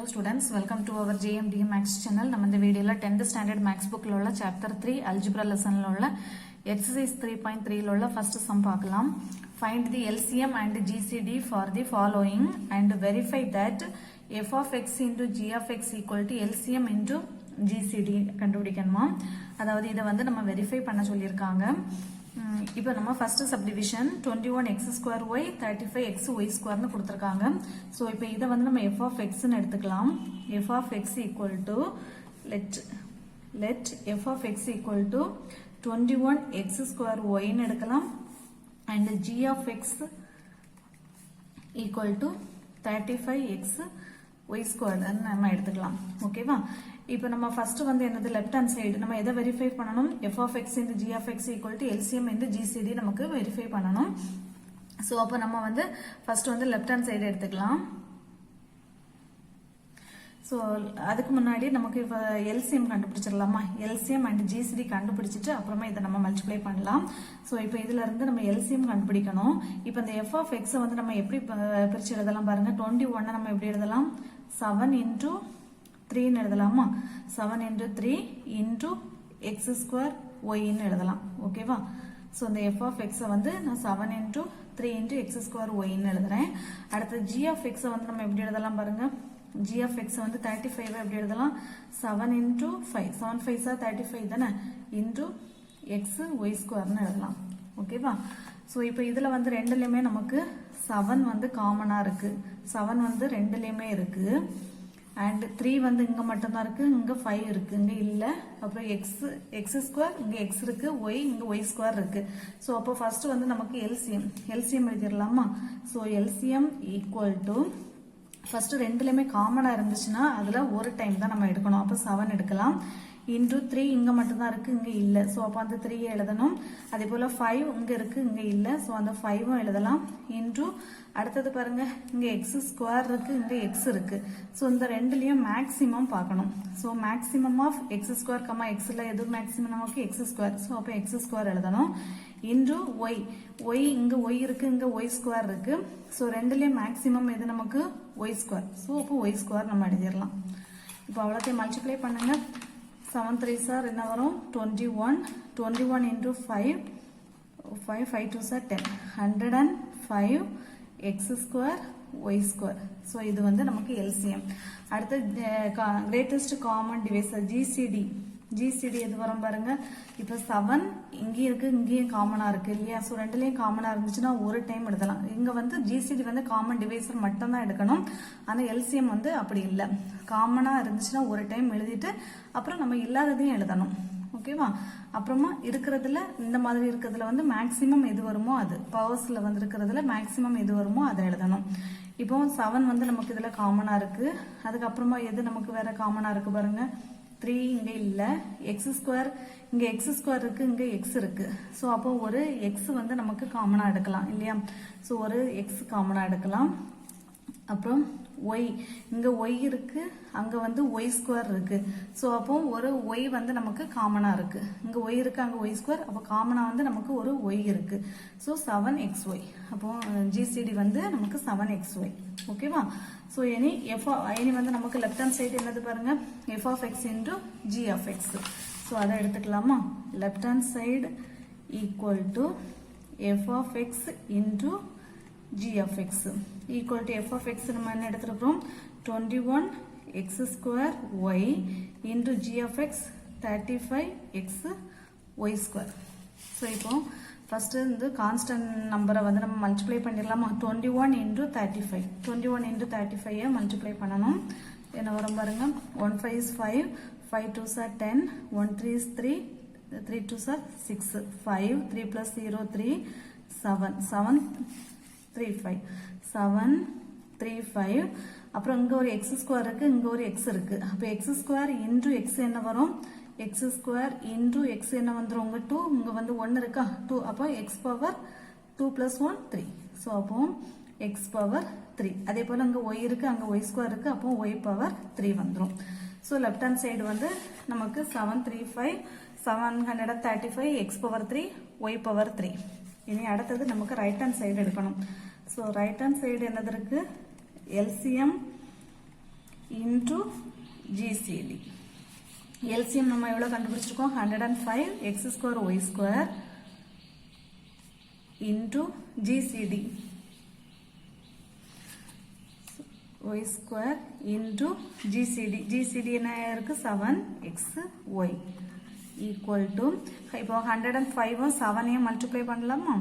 Hello students, welcome to our JMD Max channel. நம்ம இந்த வீடியோல 10th standard max bookல உள்ள chapter 3 algebra lessonல உள்ள exercise 3.3ல உள்ள first sum பார்க்கலாம். Find the LCM and GCD for the following and verify that f of x into g of x equal to LCM into GCD கண்டுபிடிக்கணுமா. அதாவது இத வந்து நம்ம verify பண்ண சொல்லிருக்காங்க. இப்போ நம்ம first subdivision 21x square y 35x y square னு கொடுத்திருக்காங்க. சோ இப்போ இத வந்து நம்ம f of x ன்னு எடுத்துக்கலாம். f of x equal to let f of x equal to 21x square y ன்னு எடுக்கலாம் and g of x equal to 35x y square ன்னு நம்ம எடுத்துக்கலாம். ஓகேவா? இப்போ நம்ம ஃபர்ஸ்ட் வந்து என்னது லெஃப்ட் ஹேண்ட் சைடு நம்ம எதை வெரிஃபை பண்ணனும் f of x into g of x equal to LCM into GCD நமக்கு வெரிஃபை பண்ணனும். சோ அப்ப நம்ம வந்து ஃபர்ஸ்ட் வந்து லெஃப்ட் ஹேண்ட் சைடு எடுத்துக்கலாம். சோ அதுக்கு முன்னாடி நமக்கு LCM கண்டுபிடிச்சிரலாமா. LCM and GCD கண்டுபிடிச்சிட்டு அப்புறமா இத நம்ம மல்டிப்ளை பண்ணலாம். சோ இப்போ இதுல இருந்து நம்ம LCM கண்டுபிடிக்கணும். இப்போ இந்த f of x வந்து நம்ம எப்படி பிரிச்சு எழுதலாம் பாருங்க. 21 நம்ம எப்படி எழுதலாம்? 7 into 3 ன்னு எழுதலாமா. 7 into 3 into x square y ன்னு எழுதலாம். ஓகேவா? சோ இந்த f of x வந்து நான் 7 into 3 into x square y ன்னு எழுதுறேன். அடுத்து g of x வந்து நம்ம எப்படி எழுதலாம் பாருங்க. g of x வந்து 35 எப்படி எழுதலாம்? 7 into 5 7 5 are 35 தானே into x y square ன்னு எழுதலாம். ஓகேவா? சோ இப்போ இதுல வந்து ரெண்டுலயுமே நமக்கு 7 வந்து காமனா இருக்கு. 7 வந்து ரெண்டுலயுமே இருக்கு. and 3 வந்து இங்க மட்டும் தான் இருக்கு. இங்க 5 இருக்கு. இங்க இல்ல. அப்புறம் x ஸ்கொயர் இங்க x இருக்கு. y இங்க y ஸ்கொயர் இருக்கு. சோ அப்போ ஃபர்ஸ்ட் வந்து நமக்கு LCM எழுதிரலாமா. So LCM equal to first ரெண்டுலயுமே காமனா இருந்துச்சுனா அதுல ஒரு டைம் தான் நம்ம எடுக்கணும். அப்ப 7 எடுக்கலாம். into 3 இங்க மட்டும் தான் இருக்கு. இங்க இல்ல. சோ அப்ப அந்த 3 எழுதணும். அதே போல 5 இங்க இருக்கு. இங்க இல்ல. சோ அந்த 5 எழுதலாம். into அடுத்தது பாருங்க இங்க x ஸ்கொயர் இருக்கு. இங்க x இருக்கு. சோ இந்த ரெண்டுலயும் மேக்ஸிமம் பார்க்கணும். So maximum of x square, x ல எது மேக்ஸிமம் நமக்கு x ஸ்கொயர். சோ அப்ப x ஸ்கொயர் எழுதணும். into y இங்க y இருக்கு. இங்க y ஸ்கொயர் இருக்கு. சோ ரெண்டுலயும் மேக்ஸிமம் எது நமக்கு y ஸ்கொயர். சோ அப்ப y ஸ்கொயர் நம்ம எழுதிரலாம். இப்போ அவ்வளவுத்தையும் மல்டிப்ளை பண்ணுங்க. 7 3s are என்ன வரும்? 21 into 5 5 2s are 10 105 x square y square. so இது வந்து நமக்கு LCM. அடுத்து greatest common divisor GCD எது வரும் பாருங்க. இப்போ 7 இங்க இருக்கு. இங்கேயும் காமனா இருக்கு இல்லையா. சோ ரெண்டுலயும் காமனா இருந்துச்சுன்னா ஒரு டைம் எடுக்கலாம். இங்க வந்து GCD வந்து காமன் டிவைசர் மட்டும் தான் எடுக்கணும். ஆனா LCM வந்து அப்படி இல்ல. காமனா இருந்துச்சுன்னா ஒரு டைம் எழுதிட்டு அப்புறம் நம்ம இல்லாததையும் எழுதணும். ஓகேவா? அப்புறமா இருக்கிறதுல இந்த மாதிரி இருக்கிறதுல வந்து மேக்ஸிமம் எது வருமோ அது பவர்ஸ்ல வந்து இருக்கிறதுல மேக்ஸிமம் எது வருமோ அதை எழுதணும். இப்போ 7 வந்து நமக்கு இதுல காமனா இருக்கு. அதுக்கப்புறமா எது நமக்கு வேற காமனா இருக்கு பாருங்க. 3 இங்க இல்ல. x ஸ்கொயர் இங்க x ஸ்கொயர் இருக்கு. இங்க x இருக்கு. சோ அப்போ ஒரு x வந்து நமக்கு காமனா எடுக்கலாம் இல்லையா. சோ ஒரு x காமனா எடுக்கலாம். அப்புறம் y இங்க y இருக்கு. அங்க வந்து y ஸ்கொயர் இருக்கு. சோ அப்போ ஒரு y வந்து நமக்கு காமனா இருக்கு. இங்க y இருக்கு. அங்க y ஸ்கொயர். அப்ப காமனா வந்து நமக்கு ஒரு y இருக்கு. So 7xy. அப்போ GCD வந்து நமக்கு 7xy. ஓகேவா? சோ இனி வந்து நமக்கு லெஃப்ட் ஹேண்ட் சைடு என்னது பாருங்க. f of x into g of x. So அத எடுத்துக்கலாமா. Left hand side equal to f of x into g of x equal to f of x நம்ம என்ன எடுத்துறோம்? 21x square y into g of x 35x y square. So இப்போ first இந்த constant நம்பரை வந்து நம்ம multiply பண்ணிரலாமா. 21 into 35 multiply பண்ணனும். என்ன வரும் பாருங்க. 1 5 is 5 5 2s are 10 1 3 is 3 3 2s are 6 5 3 plus 0 3 7 7 3 5 7 3 5 அப்புறம் இங்க ஒரு x ஸ்கொயர் இருக்கு. இங்க ஒரு x இருக்கு. அப்ப x ஸ்கொயர் into x என்ன வரும்? x ஸ்கொயர் into x என்ன வந்துரும்? உங்க 2 இங்க வந்து 1 இருக்கா. 2 அப்ப x பவர் 2 plus 1 3. சோ அப்போ x பவர் 3. அதே போல இங்க y இருக்கு. அங்க y ஸ்கொயர் இருக்கு. அப்போ y பவர் 3 வந்துரும். சோ லெஃப்ட் ஹேண்ட் சைடு வந்து நமக்கு 735 735 x பவர் 3 y பவர் 3. இனி அடுத்தது நமக்கு ரைட் ஹேண்ட் சைடு எடுக்கணும். சோ ரைட் ஹேண்ட் சைடு என்னது இருக்கு? LCM into GCD. LCM நம்ம எவ்வளவு கண்டுபிடிச்சிருக்கோம் 105 x square y square into GCD y square into GCD. GCD என்ன இருக்கு 7xy equal to இப்போ 105 7 மல்டிப்ளை பண்ணலாமா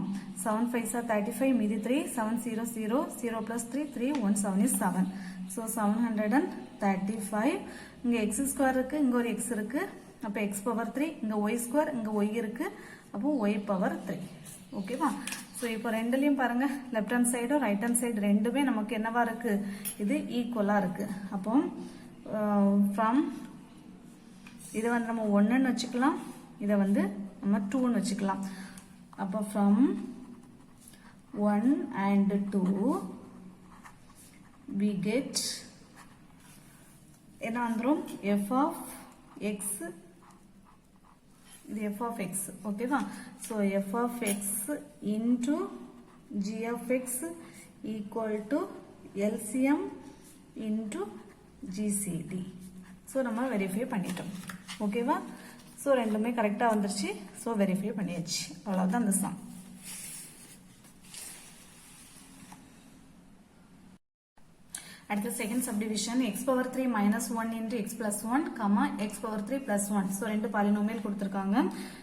7 5 35 மீதி 3 7 0 0 0 plus 3 3 1 7 is 7 so 735 இங்க x ஸ்கொயர் இருக்கு இங்க ஒரு x இருக்கு அப்ப x பவர் 3 இங்க y ஸ்கொயர் இங்க y இருக்கு அப்போ y பவர் 3 ஓகேவா சோ இப்போ ரெண்டுலயும் பாருங்க left hand side right hand side ரெண்டுமே நமக்கு என்னவா இருக்கு இது ஈக்குவலா இருக்கு அப்போ from இத வந்து நம்ம 1 ன்னு வெச்சுக்கலாம் இத வந்து நம்ம 2 ன்னு வெச்சுக்கலாம் அப்ப from 1 and 2 we get என்ன வந்துரும் f of x இது f of x ஓகேவா so f of x into g of x equal to LCM into GCD so நம்ம வெரிஃபை பண்ணிட்டோம் ஓகேவா சோ ரெண்டுமே கரெக்ட்டா வந்துருச்சு சோ வெரிஃபை பண்ணியாச்சு அவ்வளவுதான் அந்த சம் அடுத்து second subdivision x power 3 minus 1 into x plus 1 comma x power 3 plus 1 so ரெண்டு பாலினோமியல் கொடுத்திருக்காங்க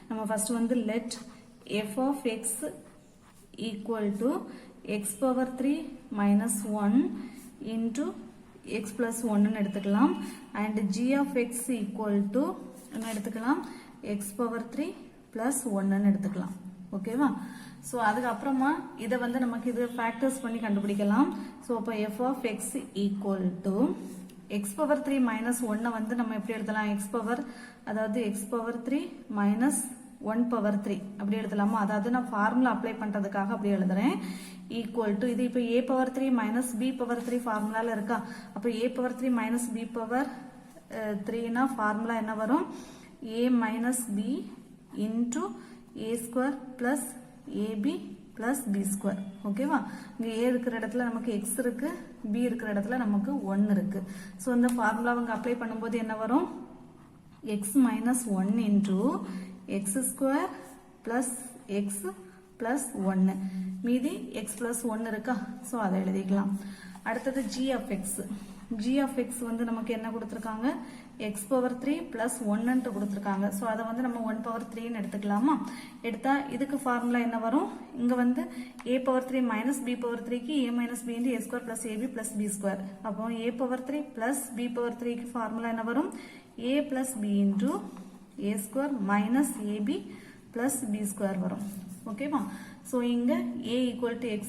நம்ம ஃபர்ஸ்ட் வந்து let f of x equal to x power 3 minus 1 into x plus 1 ன்னு எடுத்துக்கலாம் and g of x equal to என்ன எடுத்துக்கலாம் x power 3 plus 1 ன்னு எடுத்துக்கலாம் ஓகேவா சோ அதுக்கு அப்புறமா இத வந்து நமக்கு இது ஃபேக்டர்ஸ் பண்ணி கண்டுபிடிக்கலாம் சோ அப்ப f of x equal to x power 3 minus 1 வந்து நம்ம எப்படி எழுதலாம் x power அதாவது x power 3 minus 1 power 3 அப்படி எழுதலாமா அதாவது நான் ஃபார்முலா அப்ளை பண்றதுக்காக அப்படி எழுதுறேன் equal to இது இப்போ a power 3 minus b power 3 ஃபார்முலால இருக்கா அப்ப a power 3 minus b power 3 னா ஃபார்முலா என்ன வரும் a minus b into a square plus ab plus b square ஓகேவா இங்க a இருக்கிற இடத்துல நமக்கு x இருக்கு b இருக்கிற இடத்துல நமக்கு 1 இருக்கு சோ இந்த ஃபார்முலாவை அப்ளை பண்ணும்போது என்ன வரும் x minus 1 into x square plus x plus 1 மீதி x plus 1 இருக்கா சோ அதை எழுதிக்கலாம் அடுத்தது g of x வந்து நமக்கு என்ன கொடுத்திருக்காங்க x power 3 plus 1 ன்னு கொடுத்திருக்காங்க சோ அத வந்து நம்ம 1 power 3 ன்னு எடுத்துக்கலாமா எடுத்தா இதுக்கு ஃபார்முலா என்ன வரும் இங்க வந்து a power 3 minus b power 3 க்கு a minus b into a square plus ab plus b square அப்போ a power 3 plus b power 3 க்கு ஃபார்முலா என்ன வரும் a plus b into a square minus ab plus b square வரும் ஓகேவா so இங்க a equal to x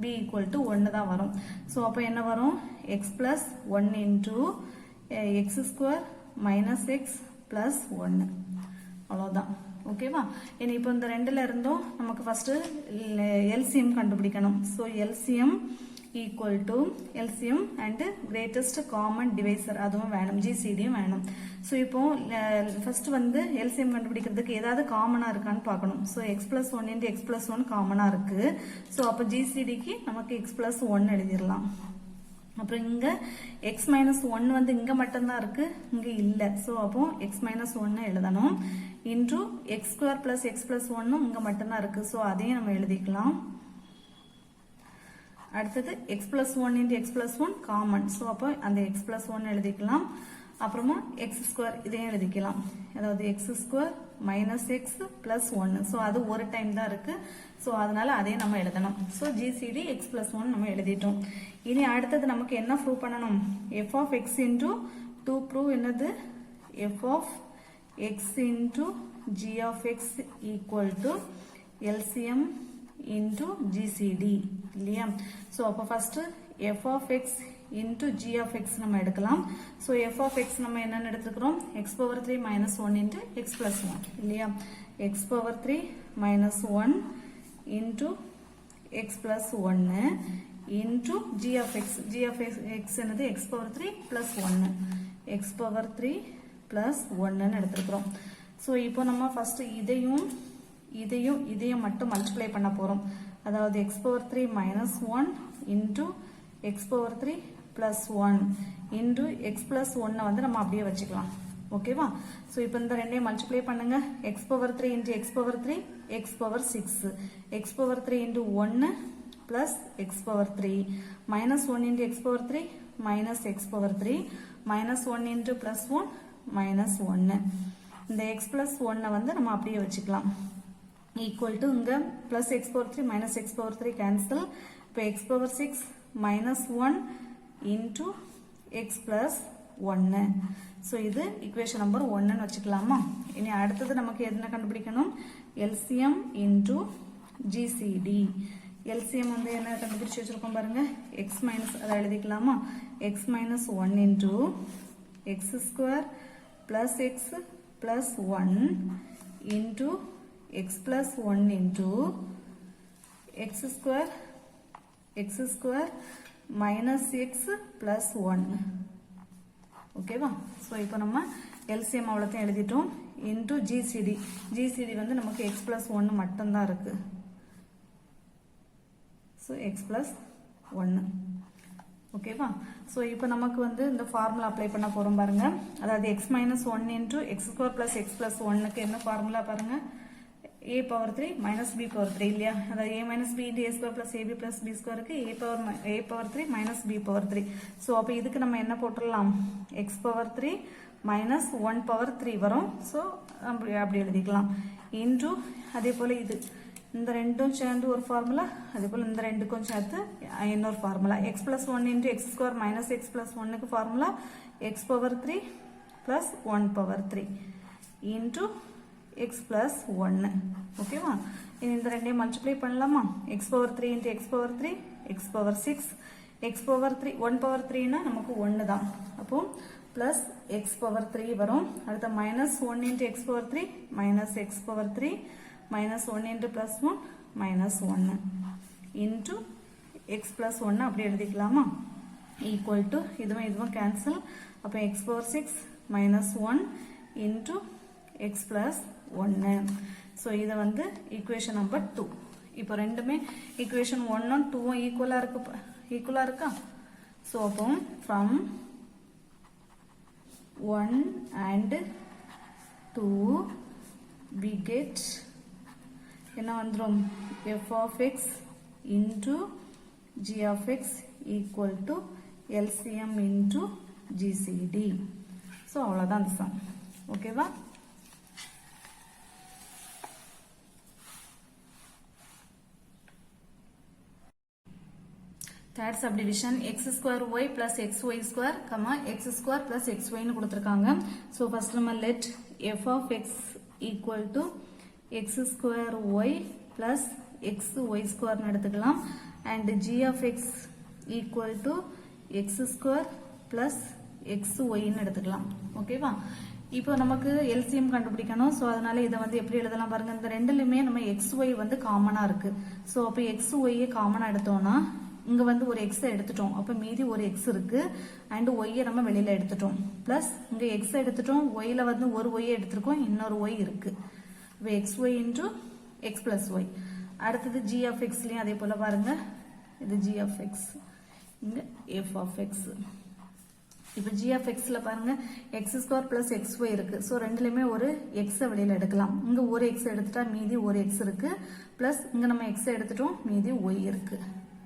b equal to 1 தான் வரும் so அப்ப என்ன வரும் x plus 1 into x square minus x plus 1 அவ்வளவுதான் ஓகேவா இனி இப்போ இந்த ரெண்டுல இருந்தும் நமக்கு ஃபர்ஸ்ட் LCM கண்டுபிடிக்கணும் so LCM equal to LCM and greatest common divisor அதுவும் வேணும் GCD வேணும் சோ இப்போ ஃபர்ஸ்ட் வந்து LCM கண்டுபிடிக்கிறதுக்கு ஏதாவது காமனா இருக்கான்னு பார்க்கணும் so x plus 1 into x plus 1 காமனா இருக்கு சோ அப்ப GCD க்கு நமக்கு x plus 1 எழுதிரலாம் அப்புறம் இங்க x minus 1 வந்து இங்க மட்டும் தான் இருக்கு இங்க இல்ல சோ அப்போ x minus 1 எழுதணும் into x square plus x plus 1 இங்க மட்டும் தான் இருக்கு சோ அதையும் நம்ம எழுதிக்கலாம் அடுத்தது x plus 1 into x plus 1 common so அப்போ அந்த x plus 1 எழுதிக்கலாம் அப்புறமா x square இதையும் எழுதிக்கலாம் அதாவது x square minus x plus 1 so அது ஒரு டைம் தான் இருக்கு சோ அதனால அதையும் நம்ம எழுதணும் சோ GCD x plus 1 நம்ம எழுதிட்டோம் இனி அடுத்தது நமக்கு என்ன ப்ரூவ் பண்ணணும் f of x into 2 prove என்னது f of x into g of x equal to LCM into GCD இல்லையா சோ அப்ப first f of x into g of x நம்ம எடுக்கலாம் சோ f of x நம்ம என்னன்னு எடுத்துக்கிறோம் x power 3 minus 1 into x plus 1 இல்லையா x power 3 minus 1 into x plus 1 into g of x என்னது x power 3 plus 1 x power 3 plus 1 ன்னு எடுத்துக்கிறோம் so இப்போ நம்ம ஃபர்ஸ்ட் இதையும் மட்டும் மல்டிப்ளை பண்ண போறோம் அதாவது x power 3 minus 1 into x power 3 plus 1 into x plus 1 வந்து நம்ம அப்படியே வச்சுக்கலாம் ஓகேவா சோ இப்போ இந்த ரெண்டையும் மல்டிப்ளை பண்ணுங்க x power 3 into x power 3 x power 6 x power 3 into 1 plus x power 3 minus 1 into x power 3 minus x power 3 minus 1 into plus 1 minus 1 இந்த x plus 1 வந்து நம்ம அப்படியே வச்சுக்கலாம் equal to இங்க plus x power 3 minus x power 3 cancel இப்போ x power 6 minus 1 into x plus 1 so இது equation number 1 ன்னு வச்சுக்கலாமா இனி அடுத்தது நமக்கு என்ன கண்டுபிடிக்கணும் LCM into GCD LCM வந்து என்ன கண்டுபிடிச்சு வச்சிருக்கோம் பாருங்க x minus அத எழுதிக்கலாமா x minus 1 into x square plus x plus 1 into x plus 1 into x square minus x plus 1 ஓகேவா சோ இப்போ நம்ம LCM அவ்வளவுதான் எழுதிட்டோம் into GCD வந்து நமக்கு x plus 1 மட்டும் தான் இருக்கு so x plus 1 ஓகேவா சோ இப்போ நமக்கு வந்து இந்த ஃபார்முலா அப்ளை பண்ண போறோம் பாருங்க அதாவது x minus 1 into x square plus x plus 1 க்கு என்ன ஃபார்முலா பாருங்க a power 3 minus b power 3 இல்லையா அதாவது a minus b into a square plus ab plus b square க்கு a power 3 minus b power 3 so அப்ப இதுக்கு நம்ம என்ன போட்டுறலாம் x power 3 minus 1 power 3 வரும் சோ அப்படி எழுதிக்கலாம் into அதே போல இது இந்த ரெண்டும் சேர்ந்து ஒரு ஃபார்முலா அதே போல இந்த ரெண்டுக்கும் சேர்த்து இன்னொரு formula x plus 1 into x square minus x plus 1 க்கு formula x power 3 plus 1 power 3 into x plus 1 ஓகேவா இந்த ரெண்டையும் மல்டிப்ளை பண்ணலாமா x power 3 into x power 3 x power 6 x power 3 1 power 3 னா நமக்கு 1 தான் அப்போ plus x power 3 வரும் அடுத்து minus 1 into x power 3 minus x power 3 minus 1 into plus 1 minus 1 into x plus 1 அப்படி எழுதிக்கலாமா equal to இதுவும் cancel அப்ப x power 6 minus 1 into x plus 1 so இது வந்து equation number 2 இப்போ ரெண்டுமே equation 1 and 2 ஈக்குவலா இருக்கா so அப்போ from 1 and 2 we get என்ன வந்துரும் f of x into g of x equal to LCM into GCD so அவ்வளவுதான் அந்த sum ஓகேவா third subdivision x square y plus xy square comma x square plus xy னு கொடுத்திருக்காங்க so first நம்ம let f of x equal to x square y plus xy square னு எடுத்துக்கலாம் and g of x equal to x square plus xy னு எடுத்துக்கலாம் ஓகேவா இப்போ நமக்கு LCM கண்டுபிடிக்கணும் சோ அதனால இத வந்து எப்படி எழுதலாம் பாருங்க இந்த ரெண்டுலயுமே நம்ம xy வந்து காமனா இருக்கு சோ அப்ப xy யை காமனா எடுத்தோம்னா இங்க வந்து ஒரு x எடுத்துட்டோம் அப்ப மீதி ஒரு x இருக்கு and y நம்ம வெளியில எடுத்துட்டோம் plus இங்க x எடுத்துட்டோம் y ல வந்து ஒரு y எடுத்துறோம் இன்னொரு y இருக்கு அப்ப xy into x plus y அடுத்து g of x லயும் அதே போல பாருங்க இது g of x இங்க f of x இப்போ g of x ல பாருங்க x square plus xy இருக்கு சோ ரெண்டுலயுமே ஒரு x வெளியில எடுக்கலாம் இங்க ஒரு x எடுத்துட்டா மீதி ஒரு x இருக்கு plus இங்க நம்ம x எடுத்துட்டோம் மீதி y இருக்கு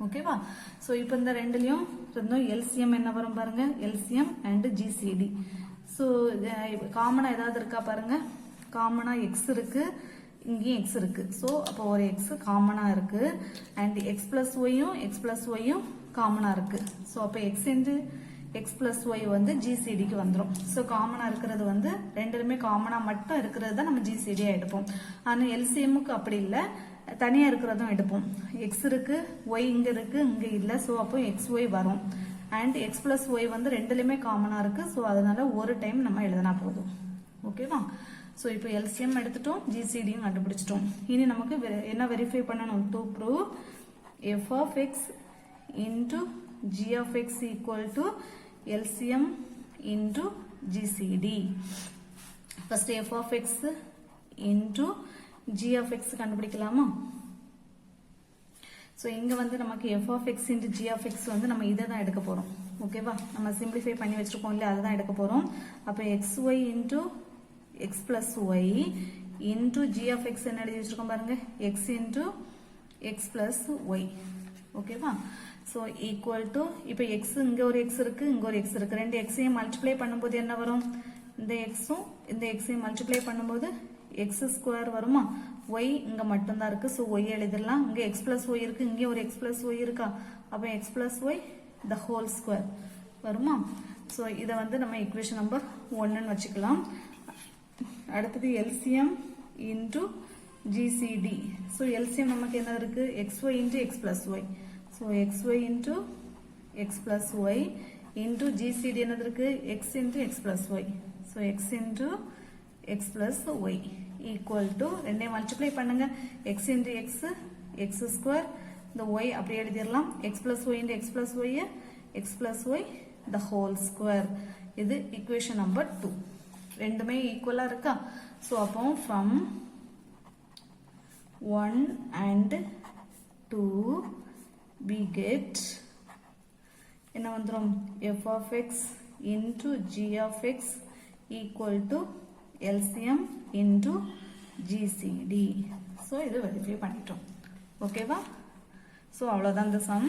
ஓகேவா சோ இப்போ இந்த ரெண்டுலயும் LCM என்ன வரும் பாருங்க LCM and GCD சோ காமனா ஏதாவது இருக்கா பாருங்க காமனா x இருக்கு இங்கேயும் x இருக்கு சோ அப்ப ஒரு x காமனா இருக்கு and x plus y யும் x plus y யும் காமனா இருக்கு சோ அப்ப x into x plus y வந்து GCD க்கு வந்துரும் சோ காமனா இருக்கிறது வந்து ரெண்டுலயுமே காமனா மட்டும் இருக்கிறது தான் நம்ம GCD ஆ எடுப்போம் ஆனா LCM க்கு அப்படி இல்ல தனியா இருக்கிறதும் எடுப்போம் x இருக்கு y இங்க இருக்கு இங்க இல்ல சோ அப்போ xy வரும் and x plus y வந்து ரெண்டுலயுமே காமனா இருக்கு சோ அதனால ஒரு டைம் நம்ம எழுதினா போதும் ஓகேவா சோ இப்போ LCM எடுத்துட்டோம் GCD யும் கண்டுபிடிச்சிட்டோம் இனி நமக்கு என்ன வெரிஃபை பண்ணனும் to prove f of x into g of x equal to LCM into GCD first f of x into g of x கண்டுபிடிக்கலாமா ஸோ இங்கே வந்து நமக்கு f of x into G of x வந்து நம்ம இதை தான் எடுக்க போகிறோம். ஓகேவா, நம்ம சிம்பிளிஃபை பண்ணி வச்சுருக்கோம் இல்லையா, அதை தான் எடுக்க போகிறோம். அப்போ x y into x plus y into G of x என்ன எழுதி வச்சுருக்கோம் பாருங்க, x into x plus y. ஓகேவா, ஸோ ஈக்குவல் டு இப்போ எக்ஸ் இங்கே ஒரு எக்ஸ் இருக்கு, இங்கே ஒரு எக்ஸ் இருக்கு, ரெண்டு எக்ஸையும் மல்டிப்ளை பண்ணும்போது என்ன வரும், இந்த எக்ஸும் இந்த எக்ஸையும் மல்டிப்ளை பண்ணும்போது எக்ஸ் ஸ்கொயர் வருமா, ஒய் இங்கே மட்டும்தான் இருக்கு, ஸோ ஒய் எழுதிடலாம். இங்கே எக்ஸ் பிளஸ் ஒய் இருக்கு, இங்கே ஒரு எக்ஸ் பிளஸ் ஒய் இருக்கா, அப்போ x plus y the whole square வருமா. ஸோ இதை வந்து நம்ம ஈக்குவேஷன் நம்பர் 1ன்னு வச்சுக்கலாம். அடுத்தது LCM into GCD. So LCM நமக்கு என்ன இருக்கு, x y into x plus y. So x y into x plus y into GCD என்னது இருக்கு, x into x plus y. So x into x plus y equal to ரெண்டையும் multiply பண்ணுங்க, x into x x square, இந்த y அப்படி எழுதிடலாம், X plus y into x plus y x plus y the whole square. இது equation number 2. ரெண்டுமே ஈக்குவலா இருக்கா. So அப்போ ஃப்ரம் 1 and 2 we get என்ன வந்துரும், f of x into g of x equal to LCM into GCD. So இது verify பண்ணிட்டோம். ஓகேவா, ஸோ அவ்வளோதான் இந்த சம்.